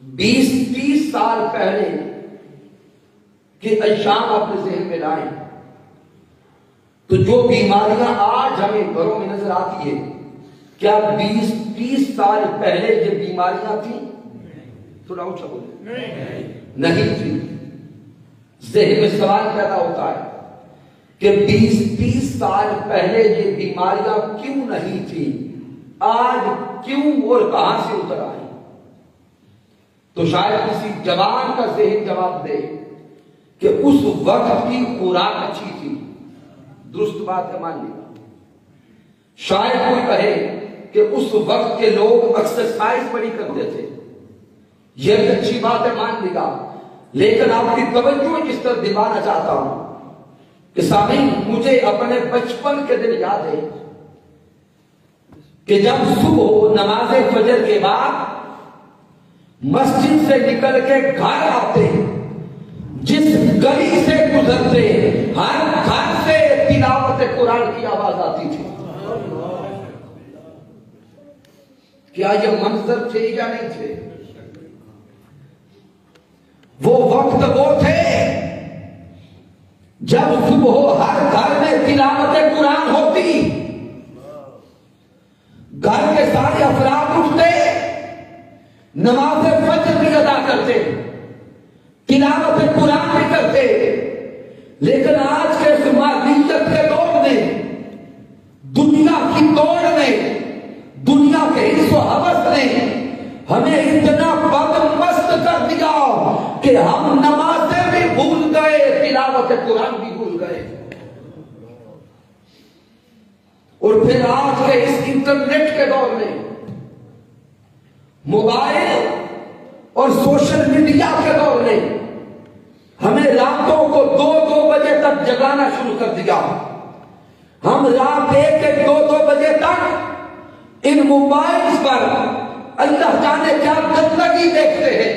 [SPEAKER 1] 20-30 سال پہلے کہ ایام اپنے ذہن میں لائیں تو جو بیماریاں آج ہمیں گھروں میں نظر آتی ہے، کیا 20-30 سال پہلے یہ بیماریاں تھیں؟ تھوڑا اونچا بولے، نہیں تھی۔ ذہن میں سوال پیدا ہوتا ہے کہ 20-30 سال پہلے یہ بیماریاں کیوں نہیں تھیں، آج کیوں اور کہاں سے اتر آئی؟ تو شاید کسی جوان کا ذہن جواب دے کہ اس وقت کی خوراک اچھی تھی، درست بات ہے، مان لیا۔ شاید کوئی کہے کہ اس وقت کے لوگ ایکسرسائز بڑی کرتے تھے، یہ بھی اچھی بات ہے، مان لیا۔ لیکن آپ کی توجہ جس طرح دلانا چاہتا ہوں کہ سامعین، مجھے اپنے بچپن کے دن یاد ہے کہ جب صبح نماز فجر کے بعد مسجد سے نکل کے گھر آتے، جس گلی سے گزرتے ہر گھر سے تلاوت قرآن کی آواز آتی تھی۔ کیا یہ منظر تھے یا نہیں تھے؟ وہ وقت وہ تھے جب صبح ہر گھر میں تلاوت قرآن ہوتی، گھر کے سارے افراد اٹھتے، نماز فجر بھی ادا کرتے، تلاوت قرآن بھی کرتے۔ لیکن آج کے اس مادیت کے دور میں، دنیا کی دوڑ میں، دنیا کے حرص و ہوس نے ہمیں اتنا بدمست کر دیا کہ ہم نمازیں بھی بھول گئے، تلاوت قرآن بھی بھول گئے۔ اور پھر آج کے اس انٹرنیٹ کے دور میں، موبائل اور سوشل میڈیا کے دور میں ہمیں راتوں کو 2-2 بجے تک جگانا شروع کر دیا۔ ہم رات 1-2 بجے تک ان موبائلز پر اللہ جانے کیا گندگی دیکھتے ہیں،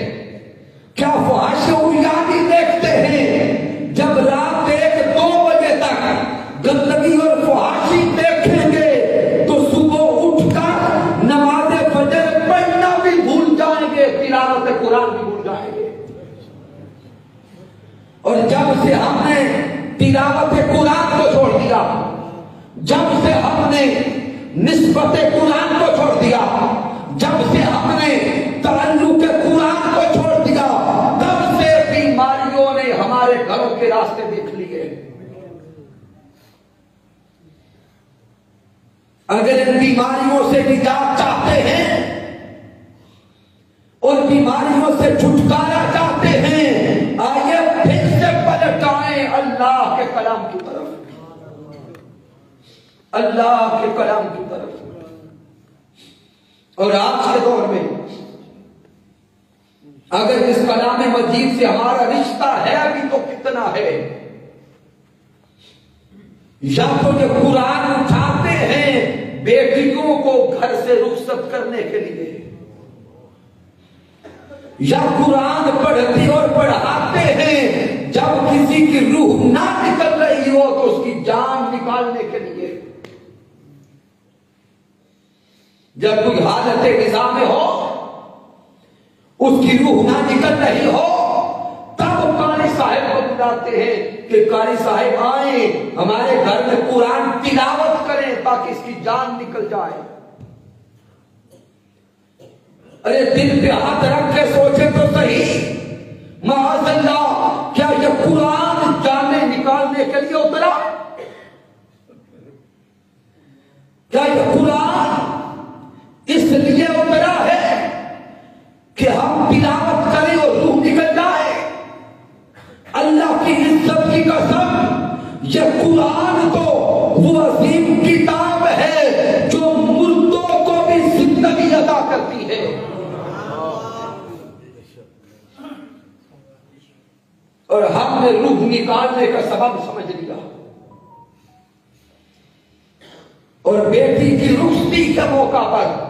[SPEAKER 1] کیا فحش عریانی دیکھتے ہیں۔ جب رات 1-2 بجے تک گندگی اور فحاشی دیکھیں گے تو صبح اٹھ کر نماز فجر پڑھنا بھی بھول جائیں گے، تلاوت قرآن بھی بھول جائیں گے۔ اور جب سے ہم نے تلاوت قرآن کو چھوڑ دیا، جب سے ہم نے نسبت قرآن کو چھوڑ دیا، جب سے ہم نے تعلق قرآن کو چھوڑ دیا، تب سے بیماریوں نے ہمارے گھروں کے راستے دیکھ لیے۔ اگر ان بیماریوں سے نجات چاہتے ہیں اور بیماریوں سے چھٹکارا چاہتے ہیں، آئیے پھر سے پلٹ آئیں اللہ کے کلام کی طرف، اللہ کے کلام کی طرف۔ اور آج کے دور میں اگر اس کلام مجید سے ہمارا رشتہ ہے ابھی تو کتنا ہے، یا تو یہ قرآن اٹھاتے ہیں بیٹیوں کو گھر سے رخصت کرنے کے لیے، یا قرآن پڑھتے اور پڑھاتے ہیں جب کسی کی روح نہ نکل رہی ہو تو اس کی جان نکالنے کے لیے، جب کوئی حالت نظام میں ہو اس کی روح نہ نکل رہی ہو تب قاری صاحب کو بلاتے ہیں کہ قاری صاحب آئیں ہمارے گھر میں قرآن تلاوت کریں تاکہ اس کی جان نکل جائے۔ ارے دل پہ ہاتھ رکھ کے سوچے تو صحیح، معاذ اللہ کیا یہ قرآن جانیں نکالنے کے لیے اترا؟ کیا یہ قرآن اس لیے اترا ہے کہ ہم تلاوت کریں اور روح نکل جائے؟ اللہ کی عزت کی قسم یہ قرآن تو وہ عظیم کتاب ہے جو مردوں کو بھی زندگی عطا کرتی ہے، اور ہم نے روح نکالنے کا سبب سمجھ لیا، اور بیٹی کی رخصتی کے موقع پر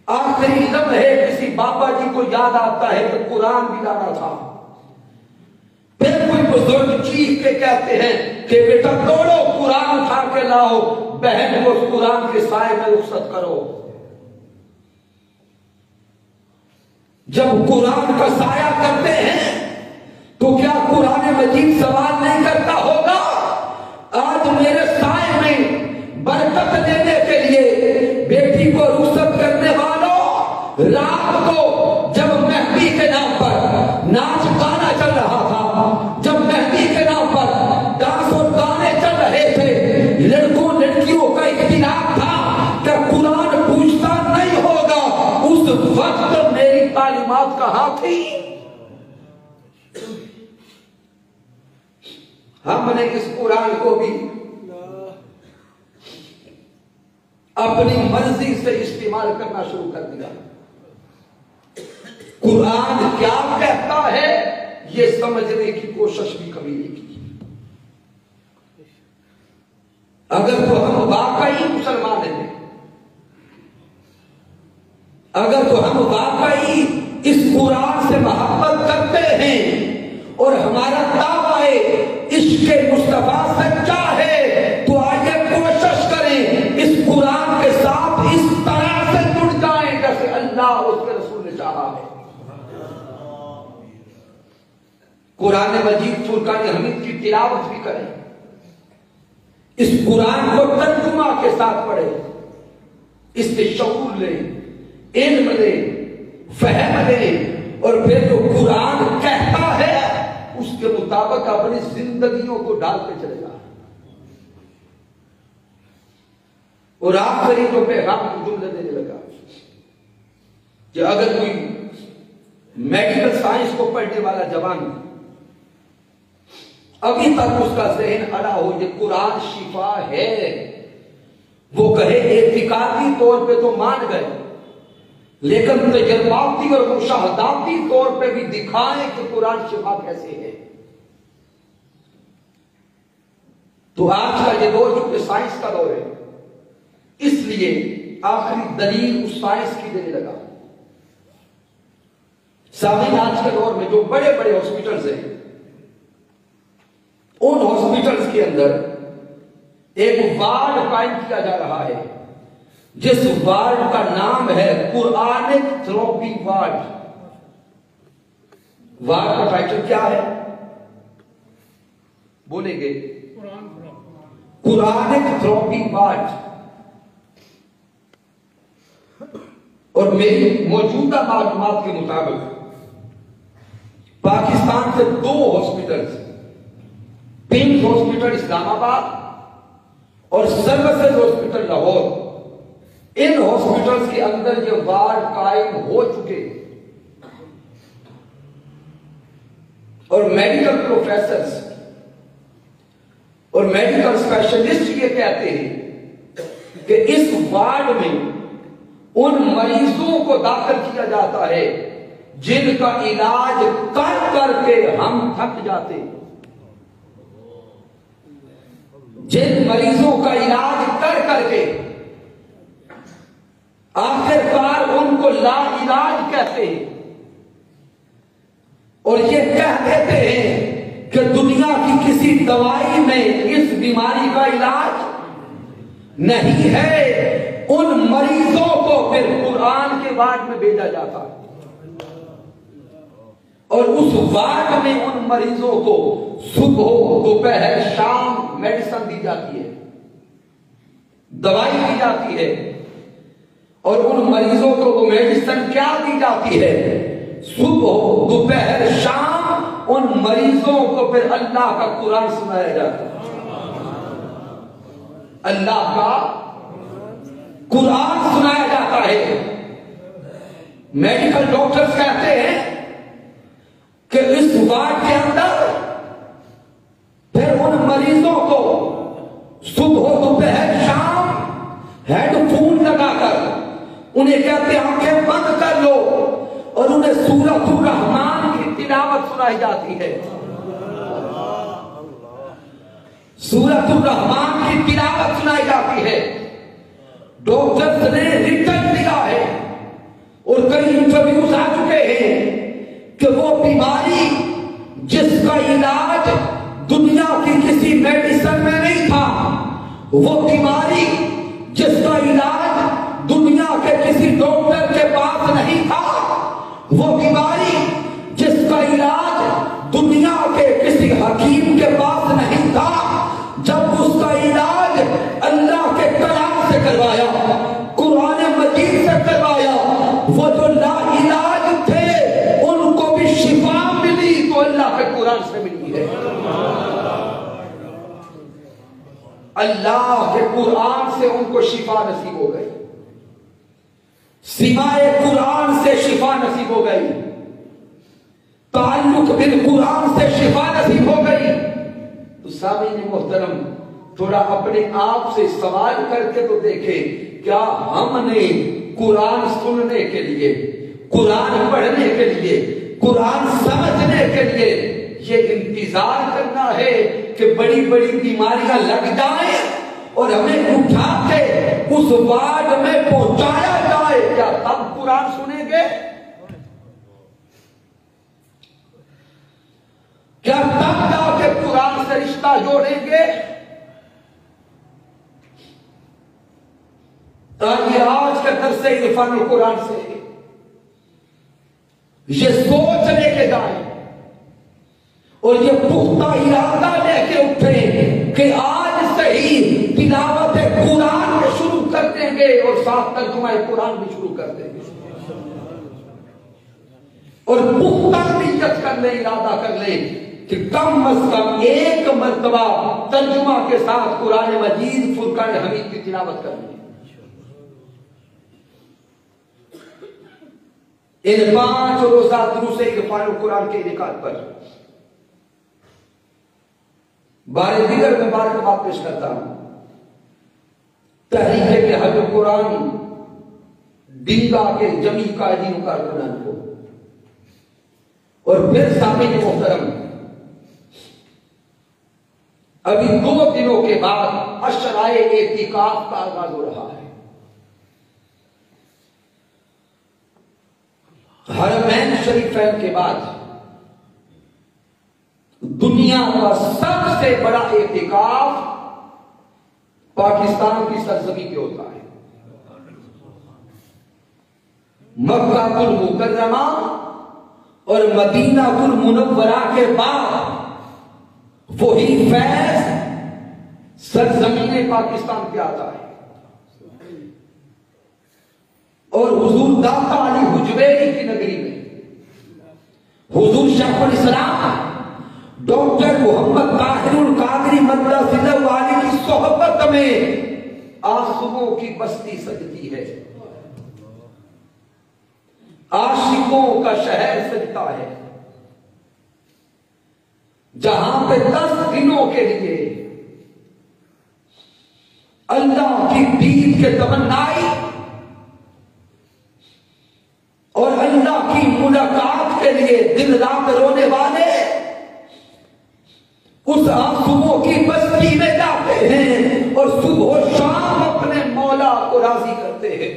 [SPEAKER 1] آخری لمحے کسی بابا جی کو یاد آتا ہے کہ قرآن بھی لانا تھا، پھر کوئی بزرگ چیخ کے کہتے ہیں کہ بیٹا دوڑو قرآن اٹھا کے لاؤ، بہن کو اس قرآن کے سائے میں رخصت کرو۔ جب قرآن کا سایہ کرتے ہیں تو کیا قرآن مجید سوال نہیں کرتا ہوگا آج میرے سائے میں برکت لینے کے لیے بیٹی کو رخصت کرنے والوں، رات کو جب مہدی کے نام پر ناچ گانا چل رہا تھا، جب مہدی کے نام پر ڈانس اور گانے چل رہے تھے، لڑکوں لڑکیوں کا اختلاف تھا کہ قرآن پوچھتا نہیں ہوگا، اس وقت میری تعلیمات کہاں تھی؟ ہم نے اس قرآن کو بھی اپنی مرضی سے استعمال کرنا شروع کر دیا۔ قرآن کیا کہتا ہے یہ سمجھنے کی کوشش بھی کبھی نہیں کی۔ اگر تو ہم واقعی مسلمان ہیں، اگر تو ہم واقعی اس قرآن سے محبت کرتے ہیں اور ہمارا دعویٰ عشق مصطفیٰ سچا ہے تو آئیے کوشش کریں اس قرآن کے ساتھ اس طرح سے جڑ جائیں جیسے اللہ اس کے رسول نے چاہا ہے۔ قرآن مجید فرقان حمید کی تلاوت بھی کریں، اس قرآن کو ترجمہ کے ساتھ پڑھیں، اس سے شعور لیں، علم لیں، فہم لیں، اور پھر جو قرآن کہتا ہے اس کے مطابق اپنی زندگیوں کو ڈالتے چلے گا۔ اور آخری جو پیغام کو جملے دینے لگا کہ اگر کوئی میڈیکل سائنس کو پڑھنے والا جوان ابھی تک اس کا ذہن اڑا ہو یہ قرآن شفا ہے، وہ کہے اعتقادی طور پہ تو مان گئے لیکن تجرباتی اور مشاہداتی طور پہ بھی دکھائیں کہ قرآن شفا کیسے ہے، تو آج کا یہ دور جو سائنس کا دور ہے، اس لیے آخری دلیل اس سائنس کی دینے لگا۔ سامعین، آج کے دور میں جو بڑے بڑے ہاسپٹلز ہیں ان ہاسپٹلز کے اندر ایک وارڈ قائم کیا جا رہا ہے جس وارڈ کا نام ہے قرآنک تھراپی وارڈ۔ وارڈ کا ٹائٹل کیا ہے؟ بولیں گے قرآنک تھراپی وارڈ۔ اور میری موجودہ معلومات کے مطابق پاکستان سے 2 ہاسپٹلز، پنک ہاسپٹل اسلام آباد اور سروسز ہاسپٹل لاہور، ان ہاسپٹلز کے اندر یہ وارڈ قائم ہو چکے اور میڈیکل پروفیسرز اور میڈیکل اسپیشلسٹ یہ کہتے ہیں کہ اس وارڈ میں ان مریضوں کو داخل کیا جاتا ہے جن کا علاج کر کر کے ہم تھک جاتے ہیں، جن مریضوں کا علاج کر کر کے آخر کار ان کو لا علاج کہتے ہیں اور یہ کہہ دیتے ہیں کہ دنیا کی کسی دوائی میں اس بیماری کا علاج نہیں ہے، ان مریضوں کو پھر قرآن کے وارڈ میں بھیجا جاتا ہے اور اس وارڈ میں ان مریضوں کو صبح دوپہر شام میڈیسن دی جاتی ہے، دوائی دی جاتی ہے، اور ان مریضوں کو وہ میڈیسن کیا دی جاتی ہے؟ صبح دوپہر شام ان مریضوں کو پھر اللہ کا قرآن سنایا جاتا ہے، اللہ کا قرآن سنایا جاتا ہے۔ میڈیکل ڈاکٹرز کہتے ہیں کہ اس وارڈ کے اندر پھر ان مریضوں کو صبح دوپہر شام ہیڈ فون لگا کر انہیں کہتے ہیں آنکھیں بند کر لو اور انہیں سورۃ الرحمن کی تلاوت سنائی جاتی ہے، سورۃ الرحمن کی تلاوت سنائی جاتی ہے۔ ڈاکٹرز نے ریٹن دیا ہے اور کئی انٹرویوز آ چکے ہیں کہ وہ بیماری جس کا علاج دنیا کی کسی میڈیسن میں نہیں تھا، وہ بیماری جس کا علاج دنیا کے کسی ڈاکٹر کے پاس نہیں تھا، وہ بیماری جس کا علاج دنیا کے کسی حکیم کے پاس نہیں تھا، جب اس کا علاج اللہ کے کلام سے کروایا، قرآن مجید سے کروایا، وہ جو لا علاج تھے ان کو بھی شفا ملی تو اللہ کے قرآن سے ملی ہے۔ اللہ کے قرآن سے ان کو شفا نصیب ہو گئی، سوائے قرآن سے شفا نصیب ہو گئی، تعلق بالقرآن سے شفا نصیب ہو گئی۔ تو سامعین محترم، تھوڑا اپنے آپ سے سوال کر کے تو دیکھیں، کیا ہم نے قرآن سننے کے لیے، قرآن پڑھنے کے لیے، قرآن سمجھنے کے لیے یہ انتظار کرنا ہے کہ بڑی بڑی بیماریاں لگ جائیں اور ہمیں اٹھا کے اس وارڈ میں پہنچایا جائے، کیا تب قرآن سنیں گے؟ کیا تب جا کے قرآن سے رشتہ جوڑیں گے؟ تاکہ آج کا درس عرفان القرآن سے یہ سوچ لے کے جائیں اور یہ پختہ ارادہ لے کے اٹھیں کہ آج سے ہی تلاوت قرآن میں شروع کر دیں گے اور ساتھ ترجمہ قرآن بھی شروع کر دیں گے، اور پختہ نیت کر لیں، ارادہ کر لیں کہ کم از کم ایک مرتبہ ترجمہ کے ساتھ قرآن مجید فرقان حمید کی تلاوت کر لیں۔ ان 5 روزہ دروس عرفان القرآن کے انعقاد پر بار دیگر میں مبارکباد پیش کرتا ہوں تحریک منہاج القرآن ڈنگا کے جمی قائدین و کارکنان کو، اور پھر سامعین محترم، ابھی 2 دنوں کے بعد عشرائے اعتکاف کا آغاز ہو رہا ہے۔ حرمین شریفین کے بعد دنیا کا سب سے بڑا اعتکاف پاکستان کی سرزمین پہ ہوتا ہے۔ مکہ المکرمہ اور مدینہ المنورہ کے بعد وہی فیض سرزمین پاکستان پہ آتا ہے، اور حضور داتا علی حجویری کی نگری میں حضور شیخ الاسلام ڈاکٹر محمد طاہر القادری مدرسہ والی کی صحبت میں آنسوؤں کی بستی سجتی ہے، عاشقوں کا شہر سجتا ہے، جہاں پہ 10 دنوں کے لیے اللہ کی دید کے تمنائی اور اللہ کی ملاقات کے لیے دن رات رونے والے اس آنسوؤں کی بستی میں جاتے ہیں اور صبح و شام اپنے مولا کو راضی کرتے ہیں۔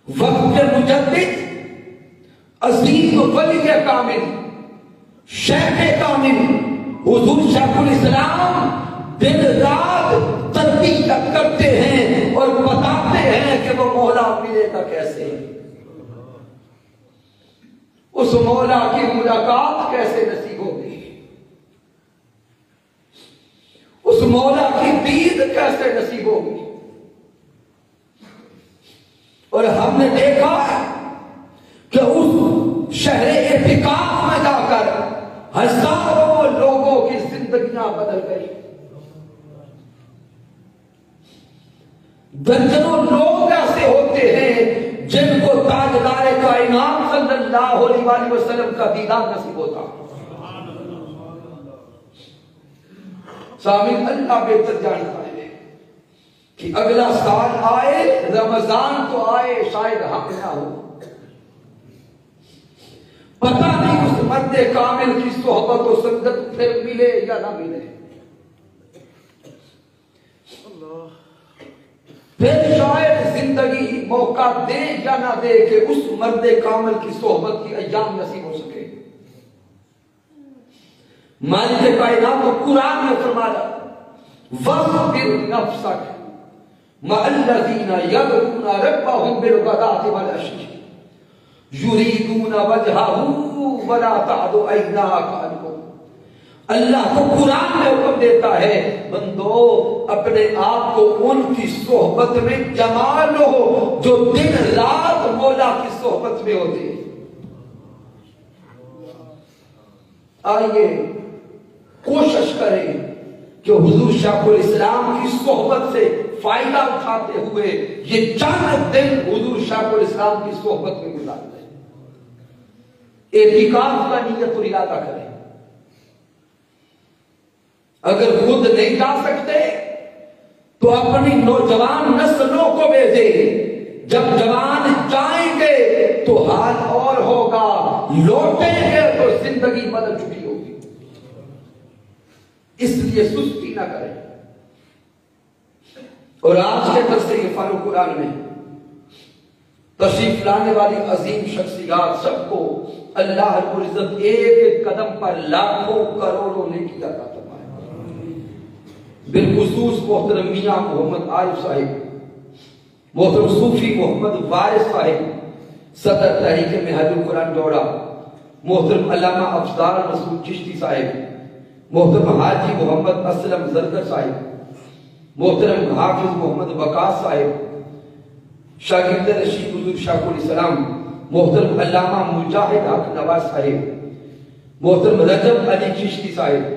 [SPEAKER 1] وقت کے مجدد عظیم ولی کامل شیخ کامل حضور شیخ الاسلام دن رات تربیت کرتے ہیں اور بتاتے ہیں کہ وہ مولا ملے گا کیسے، اس مولا کی ملاقات کیسے نصیب ہوگی، اس مولا کی دید کیسے نصیب ہوگی۔ اور ہم نے دیکھا کہ اس شہر اعتکاف میں جا کر ہزاروں لوگوں کی زندگیاں بدل گئی، درجنوں لوگ ایسے ہوتے ہیں جن کو تاجدار کائنات صلی اللہ علیہ وسلم کا دیدار نصیب ہوتا۔ سامعین، اللہ بہتر جانتا ہے کہ اگلا سال آئے، رمضان تو آئے، شاید ہم نہ ہو، پتہ نہیں اس مرد کامل کی صحبت و سنگت پھر ملے یا نہ ملے، پھر شاید زندگی موقع دے یا نہ دے کہ اس مرد کامل کی صحبت کی ایام نصیب ہو سکے۔ مالک کائنات کو قرآن میں فرمایا وَاصْبِرْ نَفْسَكَ مَعَ الَّذِينَ يَدْعُونَ رَبَّهُمْ بِالْغَدَاةِ وَالْعَشِيِّ يُرِيدُونَ وَجْهَهُ وَلَا تَعْدُ عَيْنَاكَ عَنْهُمْ۔ اللہ کو قرآن میں حکم دیتا ہے بندو اپنے آپ کو ان کی صحبت میں جما لو جو دن رات مولا کی صحبت میں ہوتے ہیں۔ آئیے کوشش کریں کہ حضور شیخ الاسلام کی صحبت سے فائدہ اٹھاتے ہوئے یہ چند دن حضور شیخ الاسلام کی صحبت میں گزار دیں، اعتکاف کا نیت اور ارادہ کریں۔ اگر خود نہیں جا سکتے تو اپنی نوجوان نسلوں کو بھیجیں، جب جوان جائیں گے تو حال اور ہوگا، لوٹیں گے تو زندگی بدل چکی ہوگی۔ اس لیے سستی نہ کریں۔ اور آج کے درس فاروق قرآن میں تشریف لانے والی عظیم شخصیات سب کو اللہ رب العزت ایک ایک قدم پر لاکھوں کروڑوں نیکی عطا فرمائے۔ بالخصوص محترم میاں محمد عارف صاحب، محترم صوفی محمد وارث صاحب صدر تحریک منہاج القرآن جوڑا، محترم علامہ افضال مسعود چشتی صاحب، محترم حاجی محمد اسلم زرگر صاحب، محترم حافظ محمد وقاص صاحب، شاگرد رشید حضور شیخ الاسلام محترم علامہ مجاہد حق نواز صاحب، محترم رجب علی چشتی صاحب،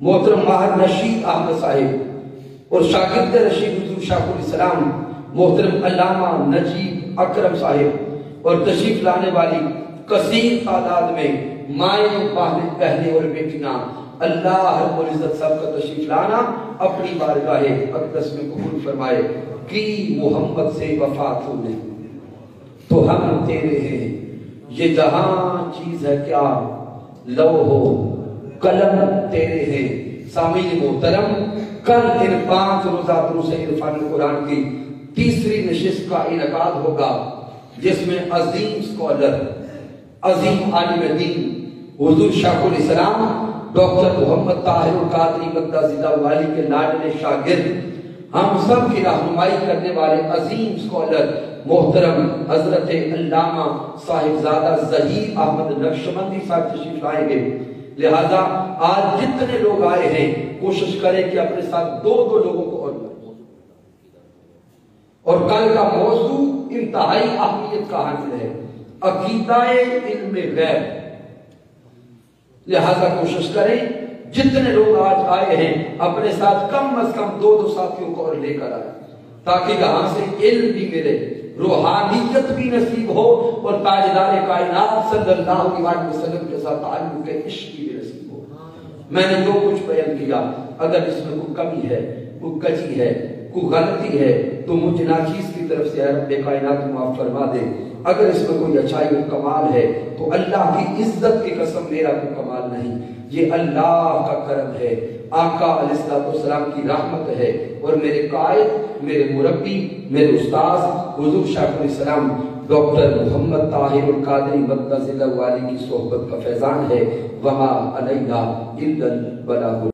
[SPEAKER 1] محترم ماہر رشید احمد صاحب اور شاگرد رشید حضور شیخ الاسلام محترم علامہ نجیب اکرم صاحب اور تشریف لانے والی کثیر تعداد میں مائیں بہنیں اور بیٹیاں، اللہ رب العزت سب کا تشریف لانا اپنی بارگاہ اقدس میں قبول فرمائے۔ کی محمد سے وفات ہونے تو ہم تیرے ہیں، یہ جہاں چیز ہے کیا لوح و قلم تیرے ہیں۔ سامعین محترم، کل ان 5 روزہ دروس عرفان قرآن کی تیسری نشست کا انعقاد ہوگا، جس میں عظیم اسکالر، عظیم عالم دین حضور شیخ الاسلام ڈاکٹر محمد طاہر القادری مقدس والی کے لاڈلے شاگرد، ہم سب کی رہنمائی کرنے والے عظیم اسکالر محترم حضرت علامہ صاحبزادہ ظہیر احمد نقشبندی صاحب تشریف لائیں گے۔ لہذا آج جتنے لوگ آئے ہیں کوشش کریں کہ اپنے ساتھ 2 لوگوں کو اور لیں۔ اور کل کا موضوع انتہائی اہمیت کا حامل ہے، عقیدہ علم غیب۔ لہذا کوشش کریں جتنے لوگ آج آئے ہیں اپنے ساتھ کم از کم 2 ساتھیوں کو اور لے کر آئے، تاکہ یہاں سے علم بھی ملے، روحانیت بھی نصیب ہو، اور تاجدار کائنات صلی اللہ علیہ وسلم کے ساتھ تعلق عشق بھی نصیب ہو۔ میں نے جو کچھ بیان کیا، اگر اس میں کوئی کمی ہے، کوئی کجی ہے، کوئی غلطی ہے، تو مجھے ناچیز کی طرف سے رب کائنات معاف فرما دے۔ اگر اس میں کوئی اچھائی اور کمال ہے تو اللہ کی عزت کی قسم میرا کوئی کمال نہیں، یہ اللہ کا کرم ہے، آقا علیہ السلام کی رحمت ہے، اور میرے قائد، میرے مربی، میرے استاذ حضور شیخ الاسلام ڈاکٹر محمد طاہر القادری مدد اللہ علیہ کی صحبت کا فیضان ہے۔ وما علینا الا البلاغ۔